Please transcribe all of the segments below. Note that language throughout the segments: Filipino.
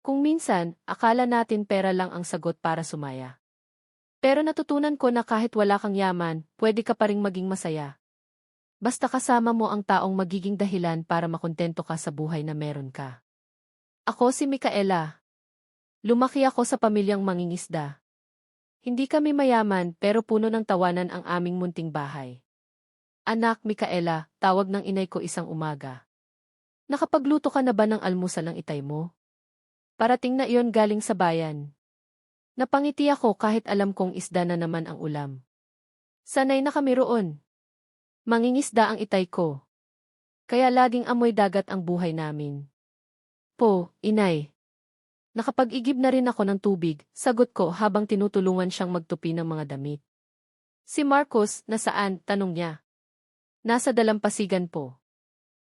Kung minsan, akala natin pera lang ang sagot para sumaya. Pero natutunan ko na kahit wala kang yaman, pwede ka pa ring maging masaya. Basta kasama mo ang taong magiging dahilan para makontento ka sa buhay na meron ka. Ako si Micaela. Lumaki ako sa pamilyang mangingisda. Hindi kami mayaman pero puno ng tawanan ang aming munting bahay. Anak Micaela, tawag ng inay ko isang umaga. Nakapagluto ka na ba ng almusal ng itay mo? Parating na iyon galing sa bayan. Napangiti ako kahit alam kong isda na naman ang ulam. Sanay na kami roon. Mangingisda ang itay ko. Kaya laging amoy dagat ang buhay namin. Po, inay. Nakapag-igib na rin ako ng tubig, sagot ko habang tinutulungan siyang magtupi ng mga damit. Si Marcos, nasaan? Tanong niya. Nasa dalampasigan po.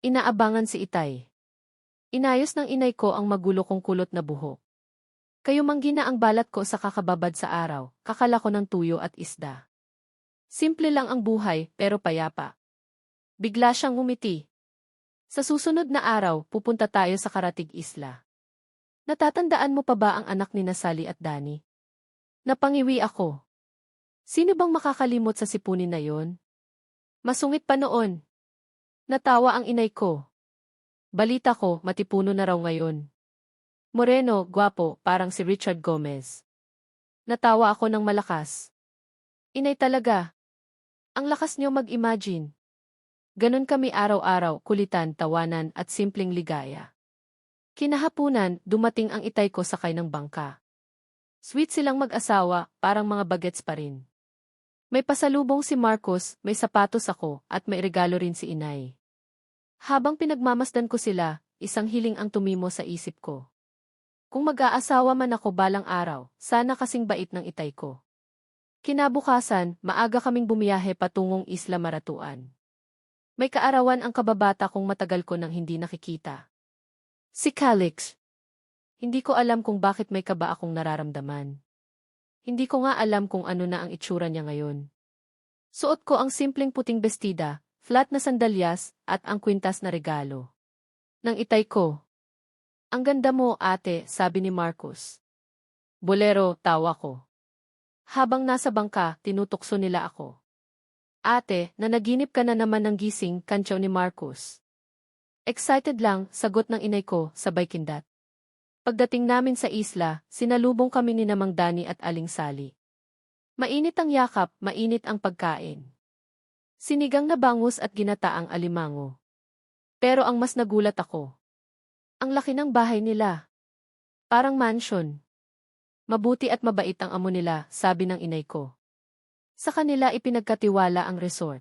Inaabangan si itay. Inayos ng inay ko ang magulo kong kulot na buhok. Kayo manggina ang balat ko sa kakababad sa araw, kakala ko ng tuyo at isda. Simple lang ang buhay, pero payapa. Bigla siyang ngumiti. Sa susunod na araw, pupunta tayo sa Karatig Isla. Natatandaan mo pa ba ang anak ni Sally at Danny? Napangiwi ako. Sino bang makakalimot sa sipunin na yon? Masungit pa noon. Natawa ang inay ko. Balita ko, matipuno na raw ngayon. Moreno, gwapo, parang si Richard Gomez. Natawa ako ng malakas. Inay talaga. Ang lakas niyo mag-imagine. Ganon kami araw-araw, kulitan, tawanan at simpleng ligaya. Kinahapunan, dumating ang itay ko sakay ng bangka. Sweet silang mag-asawa, parang mga bagets pa rin. May pasalubong si Marcos, may sapatos ako, at may regalo rin si inay. Habang pinagmamasdan ko sila, isang hiling ang tumimo sa isip ko. Kung mag-aasawa man ako balang araw, sana kasing bait ng itay ko. Kinabukasan, maaga kaming bumiyahe patungong Isla Maratuan. May kaarawan ang kababata kong matagal ko nang hindi nakikita. Si Calix. Hindi ko alam kung bakit may kaba akong nararamdaman. Hindi ko nga alam kung ano na ang itsura niya ngayon. Suot ko ang simpleng puting bestida, flat na sandalyas, at ang kwintas na regalo. Nang itay ko. Ang ganda mo, ate, sabi ni Marcos. Bolero, tawa ko. Habang nasa bangka, tinutokso nila ako. Ate, nanaginip ka na naman ng gising, kantyaw ni Marcos. Excited lang, sagot ng inay ko, sabay kindat. Pagdating namin sa isla, sinalubong kami ni Mang Danny at Aling Sally. Mainit ang yakap, mainit ang pagkain. Sinigang na bangus at ginataang alimango. Pero ang mas nagulat ako. Ang laki ng bahay nila. Parang mansion. Mabuti at mabait ang amo nila, sabi ng inay ko. Sa kanila ipinagkatiwala ang resort.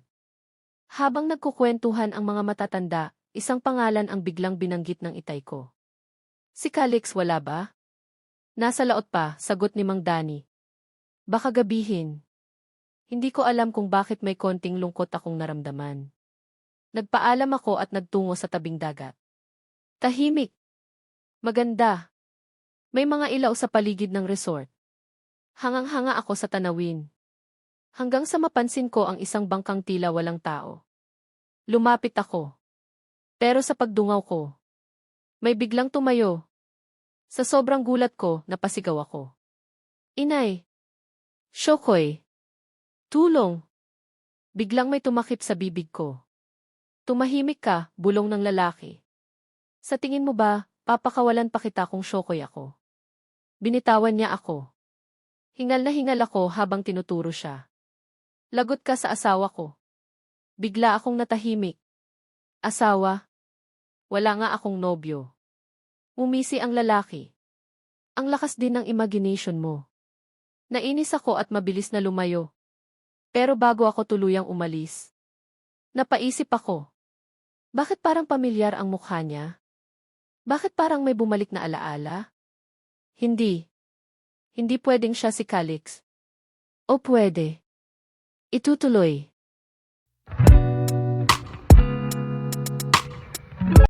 Habang nagkukwentuhan ang mga matatanda, isang pangalan ang biglang binanggit ng itay ko. Si Calix wala ba? Nasa laot pa, sagot ni Mang Danny. Baka gabihin. Hindi ko alam kung bakit may konting lungkot akong naramdaman. Nagpaalam ako at nagtungo sa tabing dagat. Tahimik. Maganda. May mga ilaw sa paligid ng resort. Hangang-hanga ako sa tanawin. Hanggang sa mapansin ko ang isang bangkang tila walang tao. Lumapit ako. Pero sa pagdungaw ko, may biglang tumayo. Sa sobrang gulat ko, napasigaw ako. Inay! Shokoy! Tulong! Biglang may tumakip sa bibig ko. Tumahimik ka, bulong ng lalaki. Sa tingin mo ba, papakawalan pa kita kung Shokoy ako? Binitawan niya ako. Hingal na hingal ako habang tinuturo siya. Lagot ka sa asawa ko. Bigla akong natahimik. Asawa? Wala nga akong nobyo. Umisi ang lalaki. Ang lakas din ng imagination mo. Nainis ako at mabilis na lumayo. Pero bago ako tuluyang umalis, napaisip ako. Bakit parang pamilyar ang mukha niya? Bakit parang may bumalik na alaala? Hindi. Hindi pwedeng siya si Calix. O pwede. Itutuloy.